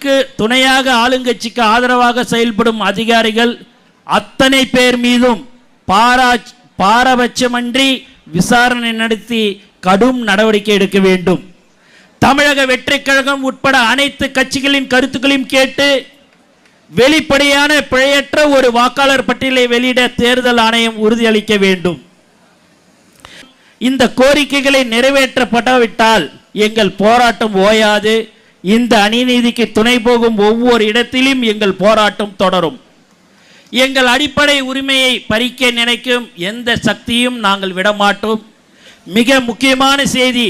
ஆளுநருக்கு துணையாக ஆளுங்கட்சிக்கு ஆதரவாக செயல்படும் அதிகாரிகள் அத்தனை பேர் மீதும் பாரபட்சமின்றி விசாரணை நடத்தி கடும் நடவடிக்கை எடுக்க வேண்டும். தமிழக வெற்றி கழகம் உட்பட அனைத்து கட்சிகளின் கருத்துக்களையும் கேட்டு வெளிப்படையான பிழையற்ற ஒரு வாக்காளர் பட்டியலை வெளியிட தேர்தல் ஆணையம் உறுதியளிக்க வேண்டும். இந்த கோரிக்கைகளை நிறைவேற்றப்படாவிட்டால் எங்கள் போராட்டம் ஓயாது. இந்த அநீதிக்கு துணை போகும் ஒவ்வொரு இடத்திலும் எங்கள் போராட்டம் தொடரும். எங்கள் அடிப்படை உரிமையை பறிக்க நினைக்கும் எந்த சக்தியும் நாங்கள் விடமாட்டோம். மிக முக்கியமான செய்தி,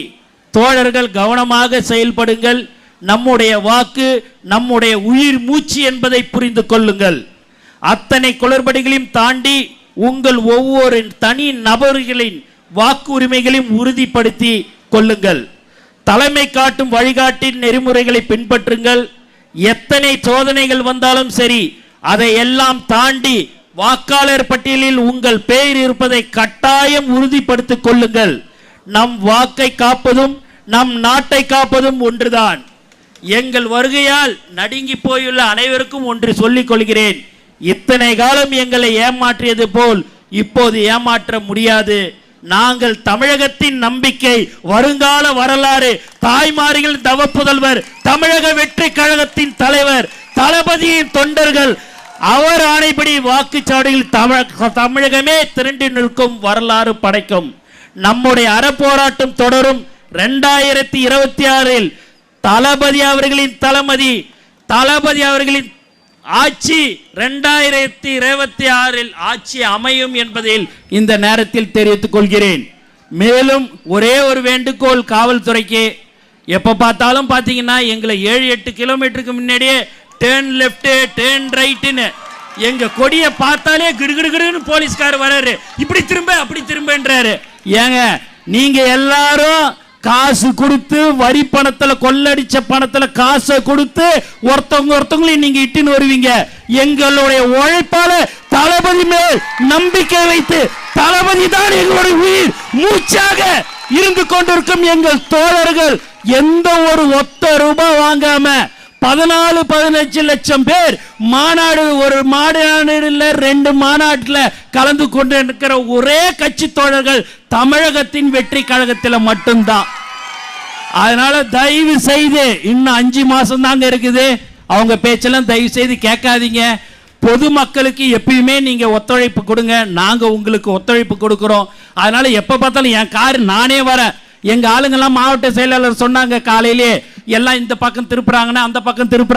தோழர்கள் கவனமாக செயல்படுங்கள். நம்முடைய வாக்கு நம்முடைய உயிர் மூச்சு என்பதை புரிந்து கொள்ளுங்கள். அத்தனை குளறுபடிகளையும் தாண்டி உங்கள் ஒவ்வொரு தனி நபர்களின் வாக்கு உரிமைகளையும் உறுதிப்படுத்தி கொள்ளுங்கள். தலைமை காட்டும் வழிகாட்டின் நெறிமுறைகளை பின்பற்றுங்கள். எத்தனை சோதனைகள் வந்தாலும் சரி, அதை எல்லாம் தாண்டி வாக்காளர் பட்டியலில் உங்கள் பெயர் இருப்பதை கட்டாயம் உறுதிப்படுத்திக் கொள்ளுங்கள். நம் வாக்கை காப்பதும் நம் நாட்டை காப்பதும் ஒன்றுதான். எங்கள் வருகையால் நடுங்கி போயுள்ள அனைவருக்கும் ஒன்று சொல்லிக் கொள்கிறேன். இத்தனை காலம் எங்களை ஏமாற்றியது போல் இப்போது ஏமாற்ற முடியாது. நாங்கள் தமிழகத்தின் நம்பிக்கை, வருங்கால வரலாறு, தாய்மார்கள் தவப்புதல்வர், தமிழக வெற்றி கழகத்தின் தலைவர், தளபதியின் தொண்டர்கள், அவர் ஆணைப்படி வாக்குச்சாவடியில் தமிழகமே திரண்டு நிற்கும், வரலாறு படைக்கும். நம்முடைய அறப்போராட்டம் தொடரும். 2026 தளபதி அவர்களின் ஆட்சி 2026 ஆட்சி அமையும் என்பதில் இந்த நேரத்தில் தெரிவித்துக் கொள்கிறேன். மேலும் ஒரே ஒரு வேண்டுகோள் காவல்துறைக்கு, எப்ப பார்த்தாலும் பாத்தீங்கன்னா எங்களை 7-8 கிலோமீட்டருக்கு முன்னாடியே டேர்ன் லெஃப்ட் டேர்ன் ரைட்னு எங்க கொடியை பார்த்தாலே கிடுகிடுன்னு போலீஸ்கார் வராரு, இப்படி திரும்ப அப்படி திரும்பன்றாரு. ஏங்க நீங்க எல்லாரும் காசு கொடுத்து வரி பணத்துல கொள்ளடிச்ச பணத்துல காசை கொடுத்து ஒருத்தவங்களையும் நீங்க இட்டுன்னு வருவீங்க. எங்களுடைய உழைப்பால தளபதி மேல் நம்பிக்கை வைத்து, தளபதி தான் எங்களுடைய உயிர் மூச்சாக இருந்து கொண்டிருக்கும் எங்கள் தோழர்கள் எந்த ஒரு ஒத்த ரூபாய் வாங்காம 14-15 லட்சம் பேர் மாநாடு, ஒரு மாநாடுல 2 மாநாட்டில் கலந்து கொண்டு இருக்கிற ஒரே கட்சி தோழர்கள் தமிழகத்தின் வெற்றி கழகத்தில் மட்டும்தான். அதனால தயவு செய்து இன்னும் 5 மாசம் தாங்க இருக்குது, அவங்க பேச்செல்லாம் தயவு செய்து கேட்காதீங்க. பொதுமக்களுக்கு எப்பயுமே நீங்க ஒத்துழைப்பு கொடுங்க, நாங்க உங்களுக்கு ஒத்துழைப்பு கொடுக்கிறோம். அதனால எப்ப பார்த்தாலும் என் கார் நானே வரேன். எங்க ஆளுங்கெல்லாம் மாவட்ட செயலாளர் சொன்னாங்க காலையிலே, எல்லாம் இந்த பக்கம் திருப்புறாங்கன்னா அந்த பக்கம் திருப்புறாங்க.